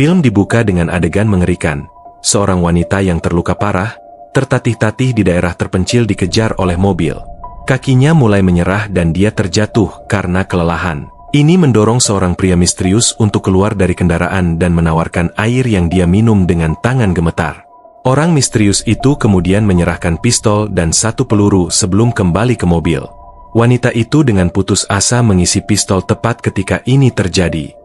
Film dibuka dengan adegan mengerikan. Seorang wanita yang terluka parah, tertatih-tatih di daerah terpencil dikejar oleh mobil. Kakinya mulai menyerah dan dia terjatuh karena kelelahan. Ini mendorong seorang pria misterius untuk keluar dari kendaraan dan menawarkan air yang dia minum dengan tangan gemetar. Orang misterius itu kemudian menyerahkan pistol dan satu peluru sebelum kembali ke mobil. Wanita itu dengan putus asa mengisi pistol tepat ketika ini terjadi.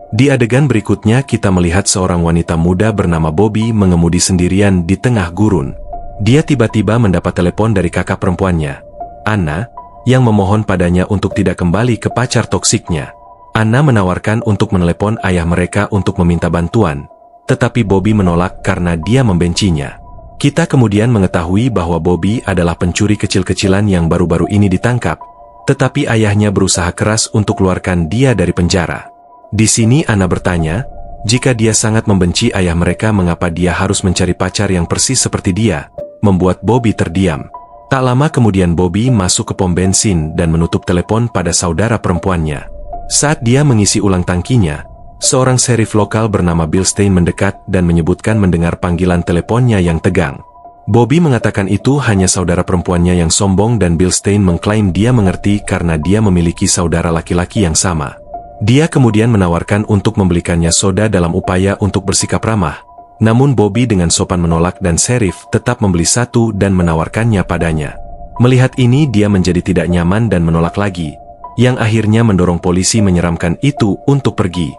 Di adegan berikutnya kita melihat seorang wanita muda bernama Bobby mengemudi sendirian di tengah gurun. Dia tiba-tiba mendapat telepon dari kakak perempuannya, Anna, yang memohon padanya untuk tidak kembali ke pacar toksiknya. Anna menawarkan untuk menelepon ayah mereka untuk meminta bantuan, tetapi Bobby menolak karena dia membencinya. Kita kemudian mengetahui bahwa Bobby adalah pencuri kecil-kecilan yang baru-baru ini ditangkap, tetapi ayahnya berusaha keras untuk keluarkan dia dari penjara. Di sini Anna bertanya, jika dia sangat membenci ayah mereka mengapa dia harus mencari pacar yang persis seperti dia, membuat Bobby terdiam. Tak lama kemudian Bobby masuk ke pom bensin dan menutup telepon pada saudara perempuannya. Saat dia mengisi ulang tangkinya, seorang sheriff lokal bernama Bill Stein mendekat dan menyebutkan mendengar panggilan teleponnya yang tegang. Bobby mengatakan itu hanya saudara perempuannya yang sombong dan Bill Stein mengklaim dia mengerti karena dia memiliki saudara laki-laki yang sama. Dia kemudian menawarkan untuk membelikannya soda dalam upaya untuk bersikap ramah. Namun Bobby dengan sopan menolak dan sheriff tetap membeli satu dan menawarkannya padanya. Melihat ini dia menjadi tidak nyaman dan menolak lagi, yang akhirnya mendorong polisi menyeramkan itu untuk pergi.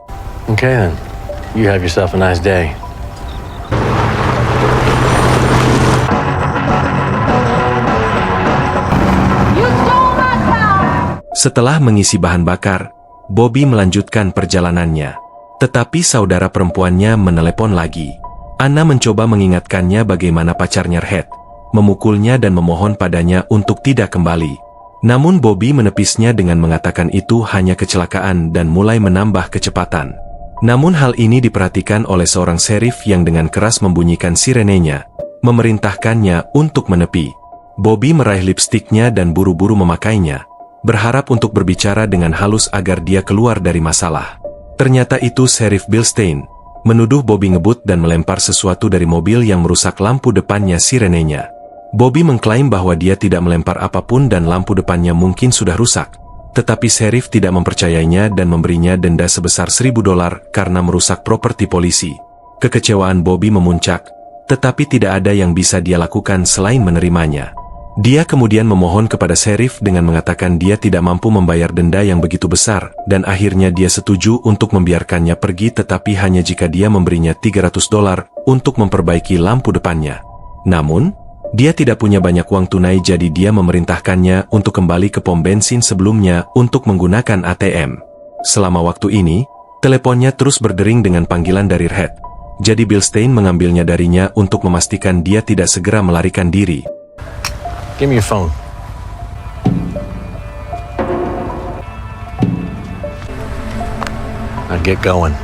Okay then, you have yourself a nice day. Setelah mengisi bahan bakar, Bobby melanjutkan perjalanannya. Tetapi saudara perempuannya menelepon lagi. Anna mencoba mengingatkannya bagaimana pacarnya Red, memukulnya dan memohon padanya untuk tidak kembali. Namun Bobby menepisnya dengan mengatakan itu hanya kecelakaan dan mulai menambah kecepatan. Namun hal ini diperhatikan oleh seorang sheriff yang dengan keras membunyikan sirenenya, memerintahkannya untuk menepi. Bobby meraih lipstiknya dan buru-buru memakainya, berharap untuk berbicara dengan halus agar dia keluar dari masalah. Ternyata itu Sheriff Bill Stein, menuduh Bobby ngebut dan melempar sesuatu dari mobil yang merusak lampu depannya sirenenya. Bobby mengklaim bahwa dia tidak melempar apapun dan lampu depannya mungkin sudah rusak, tetapi Sheriff tidak mempercayainya dan memberinya denda sebesar $1.000 karena merusak properti polisi. Kekecewaan Bobby memuncak, tetapi tidak ada yang bisa dia lakukan selain menerimanya. Dia kemudian memohon kepada sheriff dengan mengatakan dia tidak mampu membayar denda yang begitu besar, dan akhirnya dia setuju untuk membiarkannya pergi tetapi hanya jika dia memberinya $300 untuk memperbaiki lampu depannya. Namun, dia tidak punya banyak uang tunai jadi dia memerintahkannya untuk kembali ke pom bensin sebelumnya untuk menggunakan ATM. Selama waktu ini, teleponnya terus berdering dengan panggilan dari Red. Jadi Bill Stein mengambilnya darinya untuk memastikan dia tidak segera melarikan diri. Give me your phone. Now get going.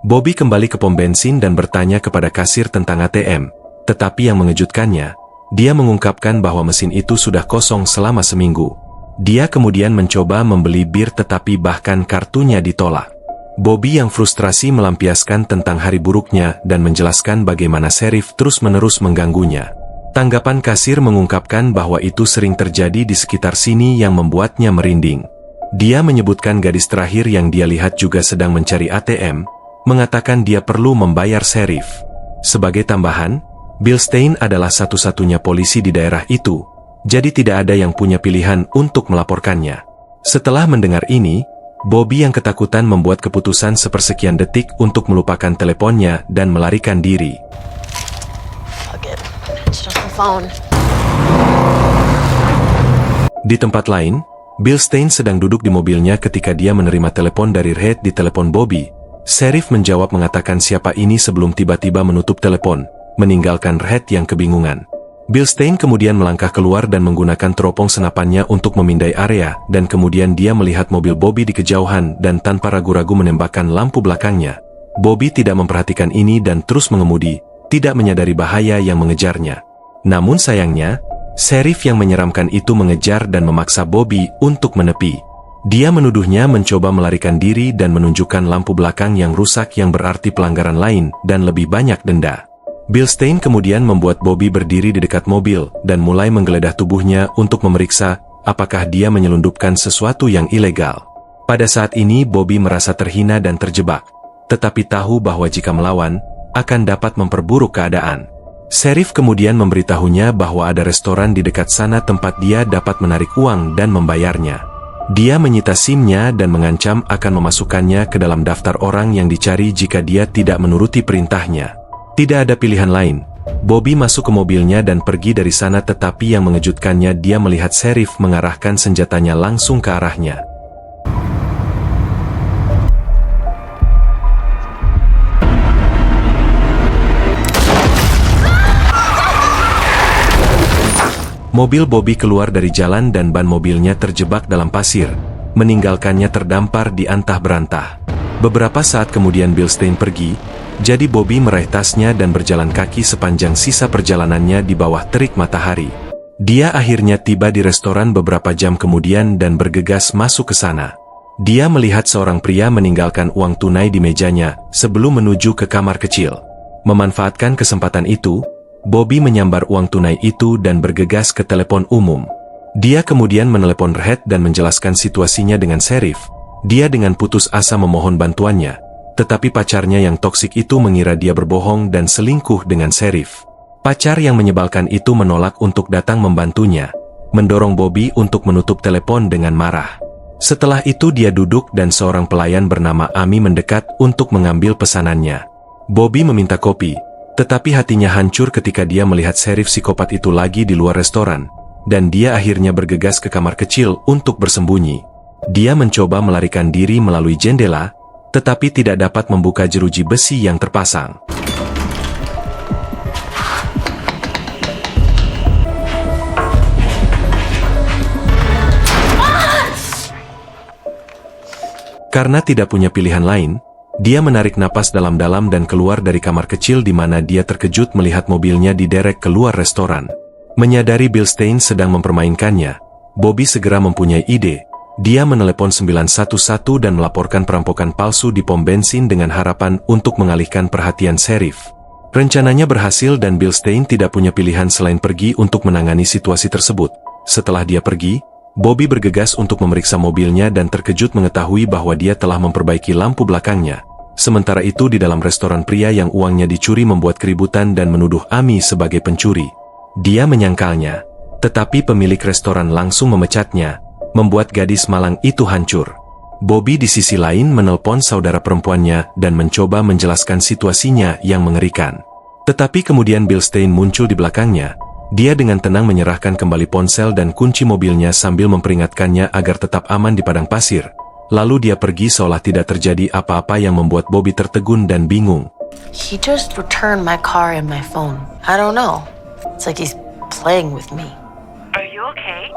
Bobby kembali ke pom bensin dan bertanya kepada kasir tentang ATM. Tetapi yang mengejutkannya, dia mengungkapkan bahwa mesin itu sudah kosong selama seminggu. Dia kemudian mencoba membeli bir tetapi bahkan kartunya ditolak. Bobby yang frustrasi melampiaskan tentang hari buruknya dan menjelaskan bagaimana sheriff terus-menerus mengganggunya. Tanggapan kasir mengungkapkan bahwa itu sering terjadi di sekitar sini yang membuatnya merinding. Dia menyebutkan gadis terakhir yang dia lihat juga sedang mencari ATM, mengatakan dia perlu membayar sheriff. Sebagai tambahan, Bill Stein adalah satu-satunya polisi di daerah itu, jadi tidak ada yang punya pilihan untuk melaporkannya. Setelah mendengar ini, Bobby yang ketakutan membuat keputusan sepersekian detik untuk melupakan teleponnya dan melarikan diri. Di tempat lain, Bill Stein sedang duduk di mobilnya ketika dia menerima telepon dari Red di telepon Bobby. Sheriff menjawab mengatakan siapa ini sebelum tiba-tiba menutup telepon, meninggalkan Red yang kebingungan. Bill Stein kemudian melangkah keluar dan menggunakan teropong senapannya untuk memindai area, dan kemudian dia melihat mobil Bobby di kejauhan dan tanpa ragu-ragu menembakkan lampu belakangnya. Bobby tidak memperhatikan ini dan terus mengemudi, tidak menyadari bahaya yang mengejarnya. Namun sayangnya, Sheriff yang menyeramkan itu mengejar dan memaksa Bobby untuk menepi. Dia menuduhnya mencoba melarikan diri dan menunjukkan lampu belakang yang rusak yang berarti pelanggaran lain dan lebih banyak denda. Bilstein kemudian membuat Bobby berdiri di dekat mobil dan mulai menggeledah tubuhnya untuk memeriksa apakah dia menyelundupkan sesuatu yang ilegal. Pada saat ini Bobby merasa terhina dan terjebak, tetapi tahu bahwa jika melawan, akan dapat memperburuk keadaan. Sheriff kemudian memberitahunya bahwa ada restoran di dekat sana tempat dia dapat menarik uang dan membayarnya. Dia menyita SIM-nya dan mengancam akan memasukkannya ke dalam daftar orang yang dicari jika dia tidak menuruti perintahnya. Tidak ada pilihan lain. Bobby masuk ke mobilnya dan pergi dari sana, tetapi yang mengejutkannya dia melihat Sheriff mengarahkan senjatanya langsung ke arahnya. Mobil Bobby keluar dari jalan dan ban mobilnya terjebak dalam pasir, meninggalkannya terdampar di antah berantah. Beberapa saat kemudian Bilstein pergi, jadi Bobby meraih tasnya dan berjalan kaki sepanjang sisa perjalanannya di bawah terik matahari. Dia akhirnya tiba di restoran beberapa jam kemudian dan bergegas masuk ke sana. Dia melihat seorang pria meninggalkan uang tunai di mejanya sebelum menuju ke kamar kecil. Memanfaatkan kesempatan itu, Bobby menyambar uang tunai itu dan bergegas ke telepon umum. Dia kemudian menelepon Red dan menjelaskan situasinya dengan Sheriff. Dia dengan putus asa memohon bantuannya, tetapi pacarnya yang toksik itu mengira dia berbohong dan selingkuh dengan Sheriff. Pacar yang menyebalkan itu menolak untuk datang membantunya, mendorong Bobby untuk menutup telepon dengan marah. Setelah itu dia duduk dan seorang pelayan bernama Amy mendekat untuk mengambil pesanannya. Bobby meminta kopi, tetapi hatinya hancur ketika dia melihat Sheriff psikopat itu lagi di luar restoran, dan dia akhirnya bergegas ke kamar kecil untuk bersembunyi. Dia mencoba melarikan diri melalui jendela, tetapi tidak dapat membuka jeruji besi yang terpasang. Karena tidak punya pilihan lain, dia menarik napas dalam-dalam dan keluar dari kamar kecil di mana dia terkejut melihat mobilnya diderek keluar restoran. Menyadari Bilstein sedang mempermainkannya, Bobby segera mempunyai ide. Dia menelepon 911 dan melaporkan perampokan palsu di pom bensin dengan harapan untuk mengalihkan perhatian Sheriff. Rencananya berhasil dan Bilstein tidak punya pilihan selain pergi untuk menangani situasi tersebut. Setelah dia pergi, Bobby bergegas untuk memeriksa mobilnya dan terkejut mengetahui bahwa dia telah memperbaiki lampu belakangnya. Sementara itu di dalam restoran pria yang uangnya dicuri membuat keributan dan menuduh Amy sebagai pencuri. Dia menyangkalnya, tetapi pemilik restoran langsung memecatnya, membuat gadis malang itu hancur. Bobby di sisi lain menelpon saudara perempuannya dan mencoba menjelaskan situasinya yang mengerikan. Tetapi kemudian Bilstein muncul di belakangnya. Dia dengan tenang menyerahkan kembali ponsel dan kunci mobilnya sambil memperingatkannya agar tetap aman di padang pasir. Lalu dia pergi seolah tidak terjadi apa-apa yang membuat Bobby tertegun dan bingung. He just returned my car and my phone. I don't know. It's like he's playing with me. Are you okay?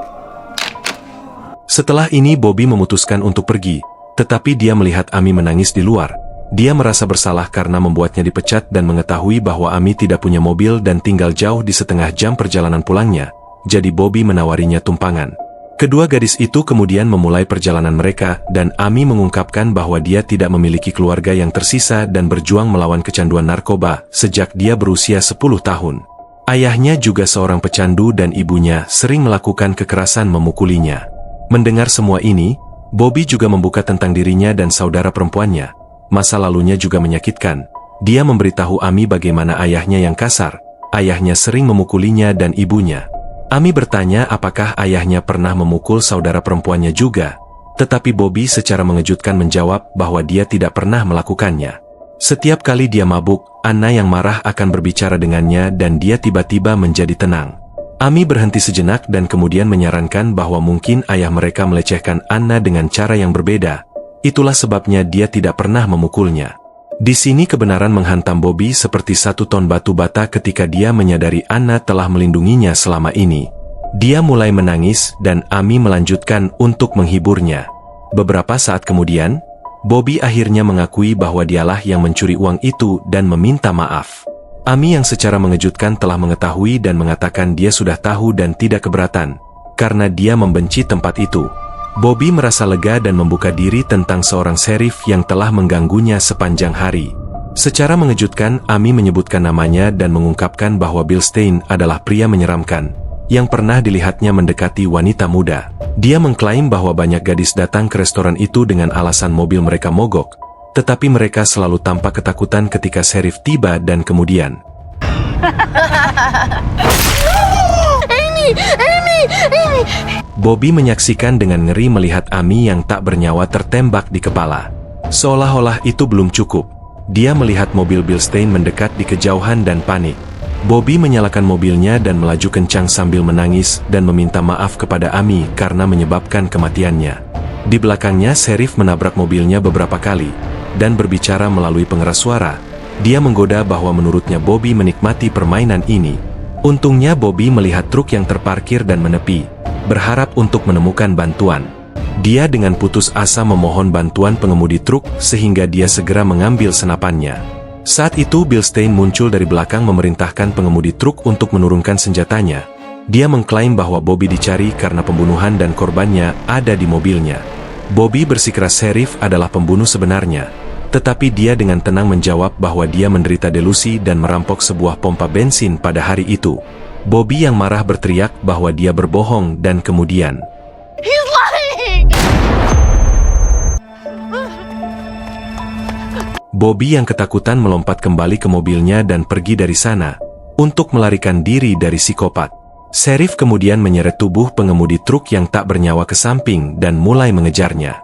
Setelah ini Bobby memutuskan untuk pergi, tetapi dia melihat Amy menangis di luar. Dia merasa bersalah karena membuatnya dipecat dan mengetahui bahwa Amy tidak punya mobil dan tinggal jauh di setengah jam perjalanan pulangnya, jadi Bobby menawarinya tumpangan. Kedua gadis itu kemudian memulai perjalanan mereka dan Amy mengungkapkan bahwa dia tidak memiliki keluarga yang tersisa dan berjuang melawan kecanduan narkoba sejak dia berusia 10 tahun. Ayahnya juga seorang pecandu dan ibunya sering melakukan kekerasan memukulinya. Mendengar semua ini, Bobby juga membuka tentang dirinya dan saudara perempuannya. Masa lalunya juga menyakitkan. Dia memberitahu Amy bagaimana ayahnya yang kasar, ayahnya sering memukulinya dan ibunya. Amy bertanya apakah ayahnya pernah memukul saudara perempuannya juga, tetapi Bobby secara mengejutkan menjawab bahwa dia tidak pernah melakukannya. Setiap kali dia mabuk, Anna yang marah akan berbicara dengannya dan dia tiba-tiba menjadi tenang. Amy berhenti sejenak dan kemudian menyarankan bahwa mungkin ayah mereka melecehkan Anna dengan cara yang berbeda. Itulah sebabnya dia tidak pernah memukulnya. Di sini kebenaran menghantam Bobby seperti 1 ton batu bata ketika dia menyadari Anna telah melindunginya selama ini. Dia mulai menangis dan Amy melanjutkan untuk menghiburnya. Beberapa saat kemudian, Bobby akhirnya mengakui bahwa dialah yang mencuri uang itu dan meminta maaf. Amy yang secara mengejutkan telah mengetahui dan mengatakan dia sudah tahu dan tidak keberatan, karena dia membenci tempat itu. Bobby merasa lega dan membuka diri tentang seorang sheriff yang telah mengganggunya sepanjang hari. Secara mengejutkan, Amy menyebutkan namanya dan mengungkapkan bahwa Bill Stein adalah pria menyeramkan, yang pernah dilihatnya mendekati wanita muda. Dia mengklaim bahwa banyak gadis datang ke restoran itu dengan alasan mobil mereka mogok, tetapi mereka selalu tampak ketakutan ketika sheriff tiba dan kemudian Bobby menyaksikan dengan ngeri melihat Amy yang tak bernyawa tertembak di kepala. Seolah-olah itu belum cukup, dia melihat mobil Bill Stein mendekat di kejauhan dan panik. Bobby menyalakan mobilnya dan melaju kencang sambil menangis dan meminta maaf kepada Amy karena menyebabkan kematiannya. Di belakangnya, sheriff menabrak mobilnya beberapa kali dan berbicara melalui pengeras suara. Dia menggoda bahwa menurutnya Bobby menikmati permainan ini. Untungnya Bobby melihat truk yang terparkir dan menepi, berharap untuk menemukan bantuan. Dia dengan putus asa memohon bantuan pengemudi truk sehingga dia segera mengambil senapannya. Saat itu Bill Stein muncul dari belakang memerintahkan pengemudi truk untuk menurunkan senjatanya. Dia mengklaim bahwa Bobby dicari karena pembunuhan dan korbannya ada di mobilnya. Bobby bersikeras sheriff adalah pembunuh sebenarnya, tetapi dia dengan tenang menjawab bahwa dia menderita delusi dan merampok sebuah pompa bensin pada hari itu. Bobby yang marah berteriak bahwa dia berbohong dan kemudian He's lying! Bobby yang ketakutan melompat kembali ke mobilnya dan pergi dari sana untuk melarikan diri dari psikopat. Sheriff kemudian menyeret tubuh pengemudi truk yang tak bernyawa ke samping dan mulai mengejarnya.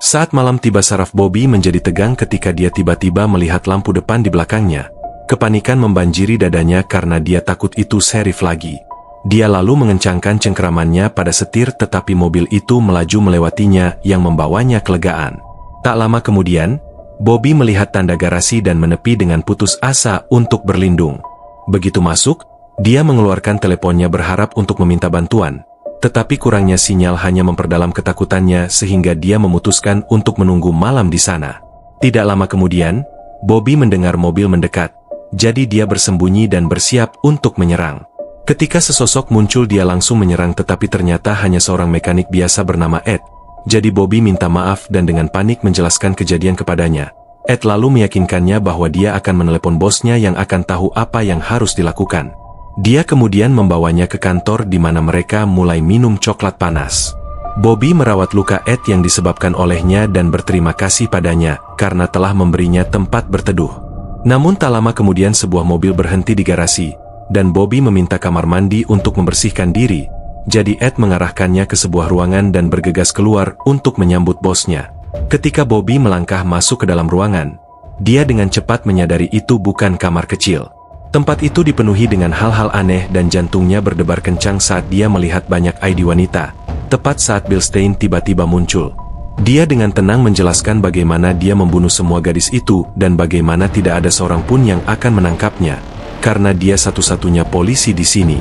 Saat malam tiba, saraf Bobby menjadi tegang ketika dia tiba-tiba melihat lampu depan di belakangnya. Kepanikan membanjiri dadanya karena dia takut itu sheriff lagi. Dia lalu mengencangkan cengkeramannya pada setir, tetapi mobil itu melaju melewatinya yang membawanya kelegaan. Tak lama kemudian, Bobby melihat tanda garasi dan menepi dengan putus asa untuk berlindung. Begitu masuk, dia mengeluarkan teleponnya berharap untuk meminta bantuan. Tetapi kurangnya sinyal hanya memperdalam ketakutannya sehingga dia memutuskan untuk menunggu malam di sana. Tidak lama kemudian, Bobby mendengar mobil mendekat, jadi dia bersembunyi dan bersiap untuk menyerang. Ketika sesosok muncul, dia langsung menyerang, tetapi ternyata hanya seorang mekanik biasa bernama Ed. Jadi Bobby minta maaf dan dengan panik menjelaskan kejadian kepadanya. Ed lalu meyakinkannya bahwa dia akan menelepon bosnya yang akan tahu apa yang harus dilakukan. Dia kemudian membawanya ke kantor di mana mereka mulai minum coklat panas. Bobby merawat luka Ed yang disebabkan olehnya dan berterima kasih padanya karena telah memberinya tempat berteduh. Namun tak lama kemudian sebuah mobil berhenti di garasi, dan Bobby meminta kamar mandi untuk membersihkan diri. Jadi Ed mengarahkannya ke sebuah ruangan dan bergegas keluar untuk menyambut bosnya. Ketika Bobby melangkah masuk ke dalam ruangan, dia dengan cepat menyadari itu bukan kamar kecil. Tempat itu dipenuhi dengan hal-hal aneh dan jantungnya berdebar kencang saat dia melihat banyak ID wanita. Tepat saat Bill Stein tiba-tiba muncul, dia dengan tenang menjelaskan bagaimana dia membunuh semua gadis itu dan bagaimana tidak ada seorang pun yang akan menangkapnya, karena dia satu-satunya polisi di sini.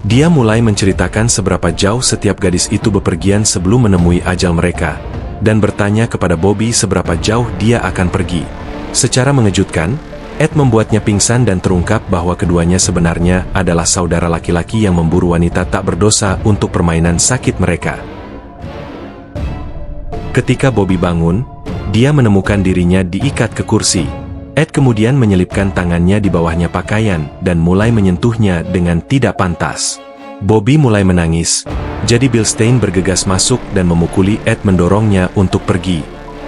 Dia mulai menceritakan seberapa jauh setiap gadis itu bepergian sebelum menemui ajal mereka, dan bertanya kepada Bobby seberapa jauh dia akan pergi. Secara mengejutkan, Ed membuatnya pingsan dan terungkap bahwa keduanya sebenarnya adalah saudara laki-laki yang memburu wanita tak berdosa untuk permainan sakit mereka. Ketika Bobby bangun, dia menemukan dirinya diikat ke kursi. Ed kemudian menyelipkan tangannya di bawahnya pakaian dan mulai menyentuhnya dengan tidak pantas. Bobby mulai menangis, jadi Bill Stein bergegas masuk dan memukuli Ed, mendorongnya untuk pergi.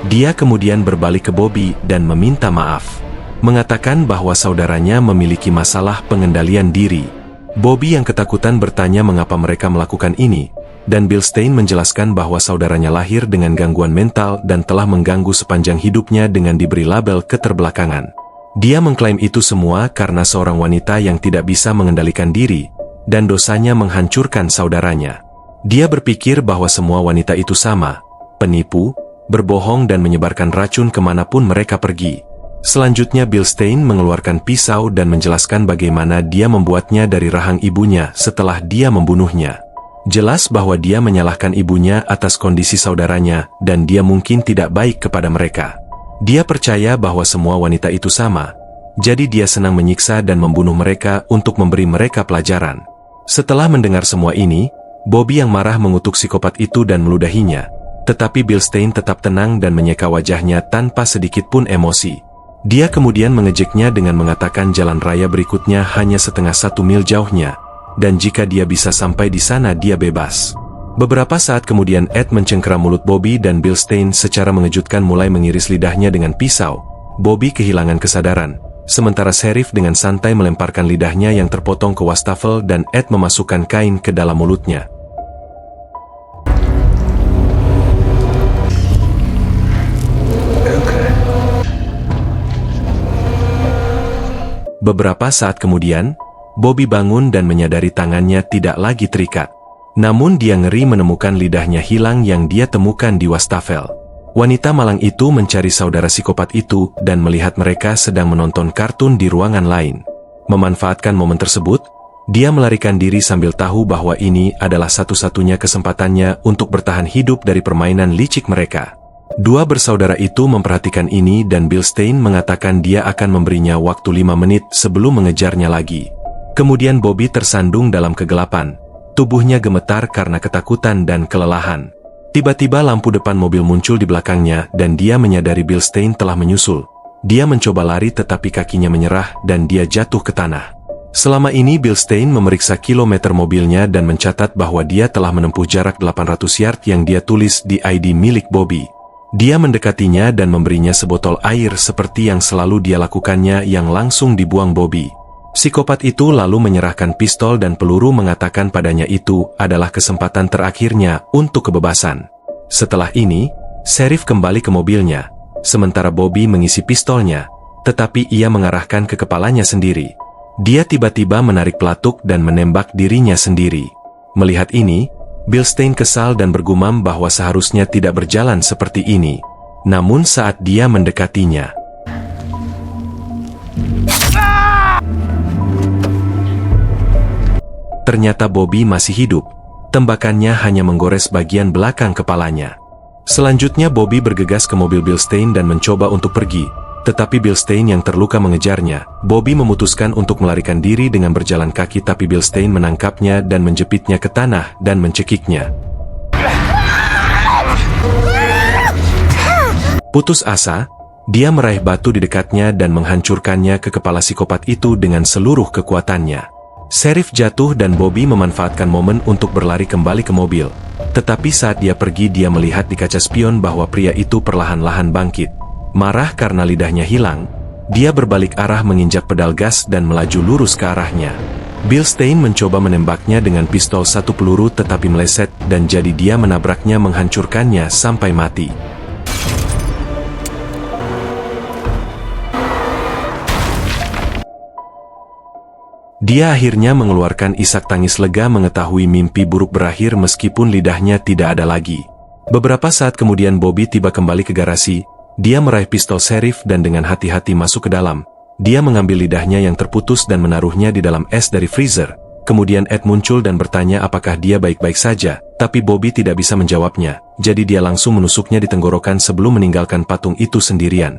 Dia kemudian berbalik ke Bobby dan meminta maaf, mengatakan bahwa saudaranya memiliki masalah pengendalian diri. Bobby yang ketakutan bertanya mengapa mereka melakukan ini, dan Bill Stein menjelaskan bahwa saudaranya lahir dengan gangguan mental dan telah mengganggu sepanjang hidupnya dengan diberi label keterbelakangan. Dia mengklaim itu semua karena seorang wanita yang tidak bisa mengendalikan diri, dan dosanya menghancurkan saudaranya. Dia berpikir bahwa semua wanita itu sama, penipu, berbohong dan menyebarkan racun kemanapun mereka pergi. Selanjutnya Bilstein mengeluarkan pisau dan menjelaskan bagaimana dia membuatnya dari rahang ibunya setelah dia membunuhnya. Jelas bahwa dia menyalahkan ibunya atas kondisi saudaranya dan dia mungkin tidak baik kepada mereka. Dia percaya bahwa semua wanita itu sama, jadi dia senang menyiksa dan membunuh mereka untuk memberi mereka pelajaran. Setelah mendengar semua ini, Bobby yang marah mengutuk psikopat itu dan meludahinya, tetapi Bilstein tetap tenang dan menyeka wajahnya tanpa sedikit pun emosi. Dia kemudian mengejeknya dengan mengatakan jalan raya berikutnya hanya setengah 1 mil jauhnya, dan jika dia bisa sampai di sana dia bebas. Beberapa saat kemudian Ed mencengkeram mulut Bobby dan Bilstein secara mengejutkan mulai mengiris lidahnya dengan pisau. Bobby kehilangan kesadaran, sementara Sheriff dengan santai melemparkan lidahnya yang terpotong ke wastafel dan Ed memasukkan kain ke dalam mulutnya. Beberapa saat kemudian, Bobby bangun dan menyadari tangannya tidak lagi terikat. Namun dia ngeri menemukan lidahnya hilang yang dia temukan di wastafel. Wanita malang itu mencari saudara psikopat itu dan melihat mereka sedang menonton kartun di ruangan lain. Memanfaatkan momen tersebut, dia melarikan diri sambil tahu bahwa ini adalah satu-satunya kesempatannya untuk bertahan hidup dari permainan licik mereka. Dua bersaudara itu memperhatikan ini dan Bilstein mengatakan dia akan memberinya waktu 5 menit sebelum mengejarnya lagi. Kemudian Bobby tersandung dalam kegelapan. Tubuhnya gemetar karena ketakutan dan kelelahan. Tiba-tiba lampu depan mobil muncul di belakangnya dan dia menyadari Bilstein telah menyusul. Dia mencoba lari tetapi kakinya menyerah dan dia jatuh ke tanah. Selama ini Bilstein memeriksa kilometer mobilnya dan mencatat bahwa dia telah menempuh jarak 800 yard yang dia tulis di ID milik Bobby. Dia mendekatinya dan memberinya sebotol air seperti yang selalu dia lakukannya yang langsung dibuang Bobby. Psikopat itu lalu menyerahkan pistol dan peluru mengatakan padanya itu adalah kesempatan terakhirnya untuk kebebasan. Setelah ini, Sheriff kembali ke mobilnya, sementara Bobby mengisi pistolnya, tetapi ia mengarahkan ke kepalanya sendiri. Dia tiba-tiba menarik pelatuk dan menembak dirinya sendiri. Melihat ini, Bilstein kesal dan bergumam bahwa seharusnya tidak berjalan seperti ini. Namun saat dia mendekatinya, ternyata Bobby masih hidup. Tembakannya hanya menggores bagian belakang kepalanya. Selanjutnya Bobby bergegas ke mobil Bilstein dan mencoba untuk pergi, tetapi Bilstein yang terluka mengejarnya. Bobby memutuskan untuk melarikan diri dengan berjalan kaki tapi Bilstein menangkapnya dan menjepitnya ke tanah dan mencekiknya. Putus asa, dia meraih batu di dekatnya dan menghancurkannya ke kepala psikopat itu dengan seluruh kekuatannya. Sheriff jatuh dan Bobby memanfaatkan momen untuk berlari kembali ke mobil. Tetapi saat dia pergi dia melihat di kaca spion bahwa pria itu perlahan-lahan bangkit. Marah karena lidahnya hilang, dia berbalik arah menginjak pedal gas dan melaju lurus ke arahnya. Bilstein mencoba menembaknya dengan pistol 1 peluru tetapi meleset dan jadi dia menabraknya menghancurkannya sampai mati. Dia akhirnya mengeluarkan isak tangis lega mengetahui mimpi buruk berakhir meskipun lidahnya tidak ada lagi. Beberapa saat kemudian Bobby tiba kembali ke garasi. Dia meraih pistol Sheriff dan dengan hati-hati masuk ke dalam. Dia mengambil lidahnya yang terputus dan menaruhnya di dalam es dari freezer. Kemudian Ed muncul dan bertanya apakah dia baik-baik saja, tapi Bobby tidak bisa menjawabnya. Jadi dia langsung menusuknya di tenggorokan sebelum meninggalkan patung itu sendirian.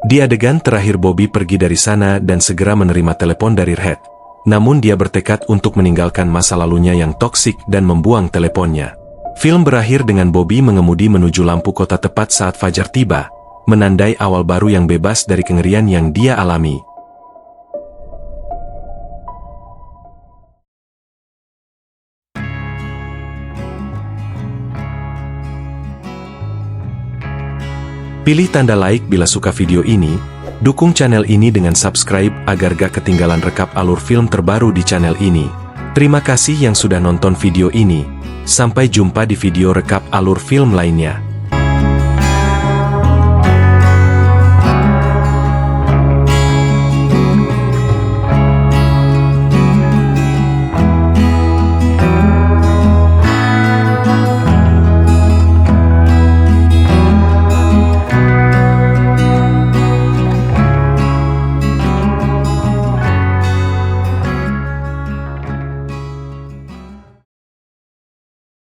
Di adegan terakhir Bobby pergi dari sana dan segera menerima telepon dari Red. Namun dia bertekad untuk meninggalkan masa lalunya yang toksik dan membuang teleponnya. Film berakhir dengan Bobby mengemudi menuju lampu kota tepat saat fajar tiba, menandai awal baru yang bebas dari kengerian yang dia alami. Pilih tanda like bila suka video ini, dukung channel ini dengan subscribe agar gak ketinggalan rekap alur film terbaru di channel ini. Terima kasih yang sudah nonton video ini, sampai jumpa di video rekap alur film lainnya.